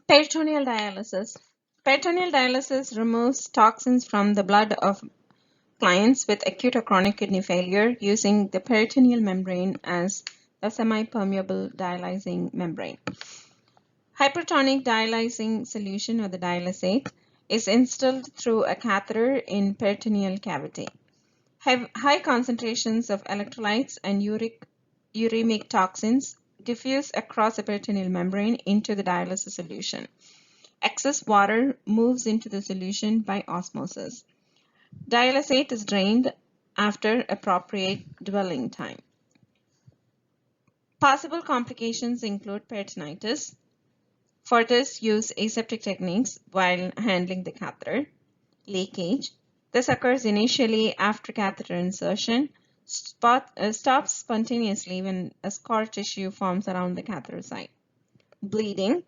Peritoneal dialysis. Peritoneal dialysis removes toxins from the blood of clients with acute or chronic kidney failure using the peritoneal membrane as a semi-permeable dialysing membrane. Hypertonic dialysing solution, or the dialysate, is instilled through a catheter in peritoneal cavity. High concentrations of electrolytes and uremic toxins diffuse across the peritoneal membrane into the dialysis solution. Excess water moves into the solution by osmosis. Dialysate is drained after appropriate dwelling time. Possible complications include peritonitis. For this, use aseptic techniques while handling the catheter. Leakage. This occurs initially after catheter insertion, stops spontaneously when a scar tissue forms around the catheter site. Bleeding.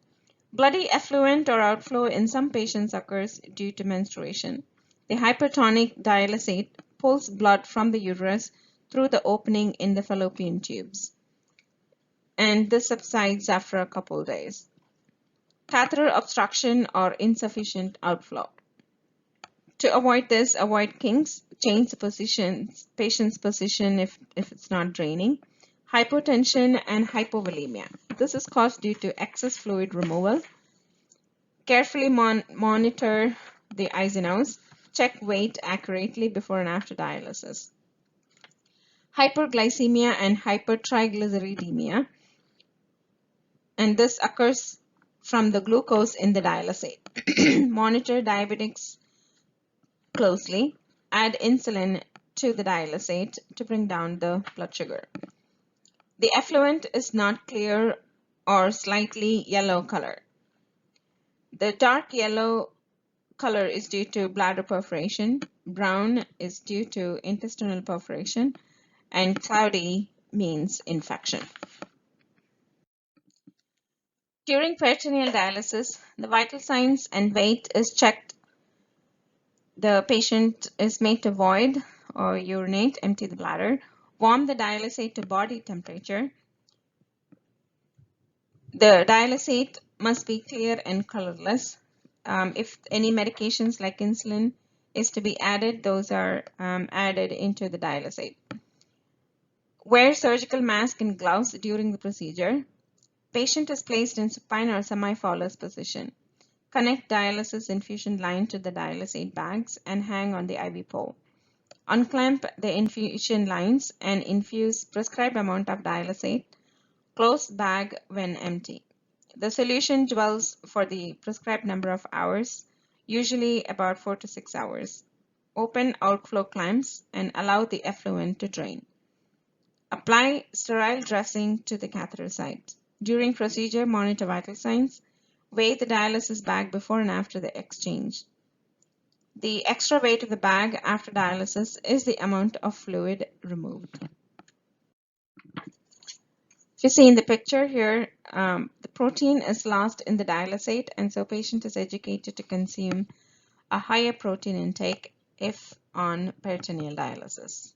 Bloody effluent or outflow in some patients occurs due to menstruation. The hypertonic dialysate pulls blood from the uterus through the opening in the fallopian tubes, and this subsides after a couple days. Catheter obstruction or insufficient outflow. To avoid this, avoid kinks, change the patient's position if it's not draining. Hypotension and hypovolemia. This is caused due to excess fluid removal. Carefully monitor the Eisenhows. Check weight accurately before and after dialysis. Hyperglycemia and hypertriglyceridemia, and this occurs from the glucose in the dialysate. Monitor diabetics closely. Add insulin to the dialysate to bring down the blood sugar. The effluent is not clear or slightly yellow color. The dark yellow color is due to bladder perforation, brown is due to intestinal perforation, and cloudy means infection. During peritoneal dialysis, the vital signs and weight is checked. The patient is made to void or urinate, empty the bladder, warm the dialysate to body temperature. The dialysate must be clear and colorless. If any medications like insulin is to be added, those are added into the dialysate. Wear surgical mask and gloves during the procedure. Patient is placed in supine or semi-Fowler's position. Connect dialysis infusion line to the dialysate bags and hang on the IV pole. Unclamp the infusion lines and infuse prescribed amount of dialysate. Close bag when empty. The solution dwells for the prescribed number of hours, usually about 4 to 6 hours. Open outflow clamps and allow the effluent to drain. Apply sterile dressing to the catheter site. During procedure, monitor vital signs. Weigh the dialysis bag before and after the exchange. The extra weight of the bag after dialysis is the amount of fluid removed. If you see in the picture here, the protein is lost in the dialysate, and so patient is educated to consume a higher protein intake if on peritoneal dialysis.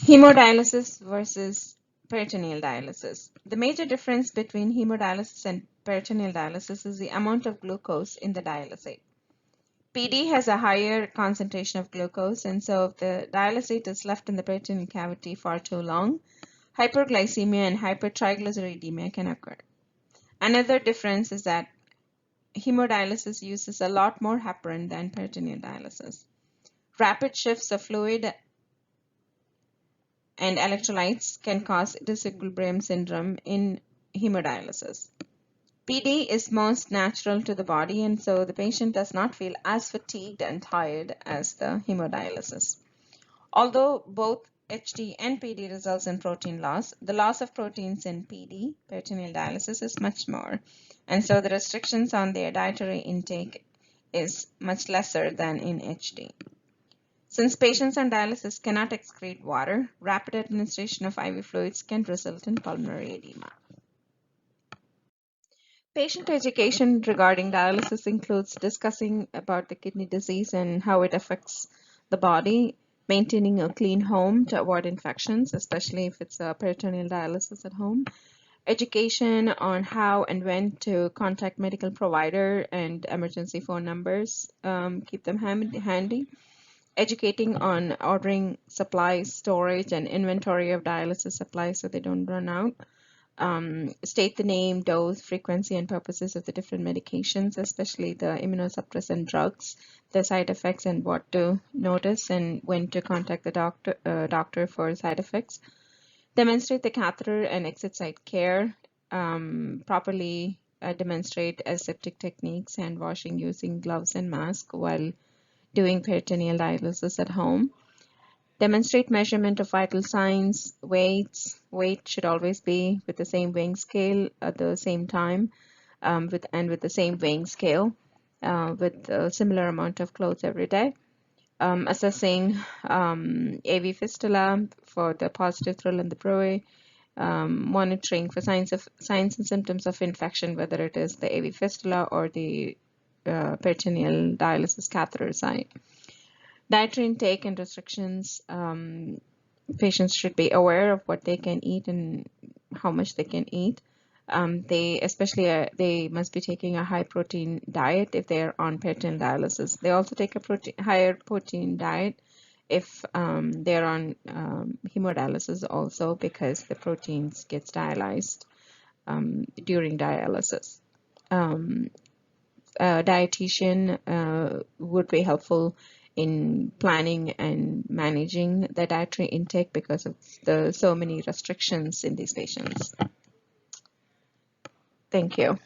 Hemodialysis versus peritoneal dialysis. The major difference between hemodialysis and peritoneal dialysis is the amount of glucose in the dialysate. PD has a higher concentration of glucose, and so if the dialysate is left in the peritoneal cavity for too long, hyperglycemia and hypertriglyceridemia can occur. Another difference is that hemodialysis uses a lot more heparin than peritoneal dialysis. Rapid shifts of fluid and electrolytes can cause disequilibrium syndrome in hemodialysis. PD is most natural to the body, and so the patient does not feel as fatigued and tired as the hemodialysis. Although both HD and PD results in protein loss, the loss of proteins in PD, peritoneal dialysis, is much more, and so the restrictions on their dietary intake is much lesser than in HD. Since patients on dialysis cannot excrete water, rapid administration of IV fluids can result in pulmonary edema. Patient education regarding dialysis includes discussing about the kidney disease and how it affects the body, maintaining a clean home to avoid infections, especially if it's a peritoneal dialysis at home, Education on how and when to contact medical provider and emergency phone numbers, keep them handy. Educating on ordering supplies, storage, and inventory of dialysis supplies so they don't run out. State the name, dose, frequency, and purposes of the different medications, especially the immunosuppressant drugs, the side effects, and what to notice and when to contact the doctor for side effects. Demonstrate the catheter and exit site care. Properly demonstrate aseptic techniques, hand washing using gloves and mask while doing peritoneal dialysis at home. Demonstrate measurement of vital signs, weights. Weight should always be with the same weighing scale at the same time, with the same weighing scale, with a similar amount of clothes every day. Assessing AV fistula for the positive thrill and the Broe. Monitoring for signs and symptoms of infection, whether it is the AV fistula or the peritoneal dialysis catheter site. Dietary intake and restrictions. Patients should be aware of what they can eat and how much they can eat. They must be taking a high protein diet if they're on peritoneal dialysis. They also take a higher protein diet if they're on hemodialysis also, because the proteins gets dialyzed during dialysis. A dietitian would be helpful in planning and managing the dietary intake because of the so many restrictions in these patients. Thank you.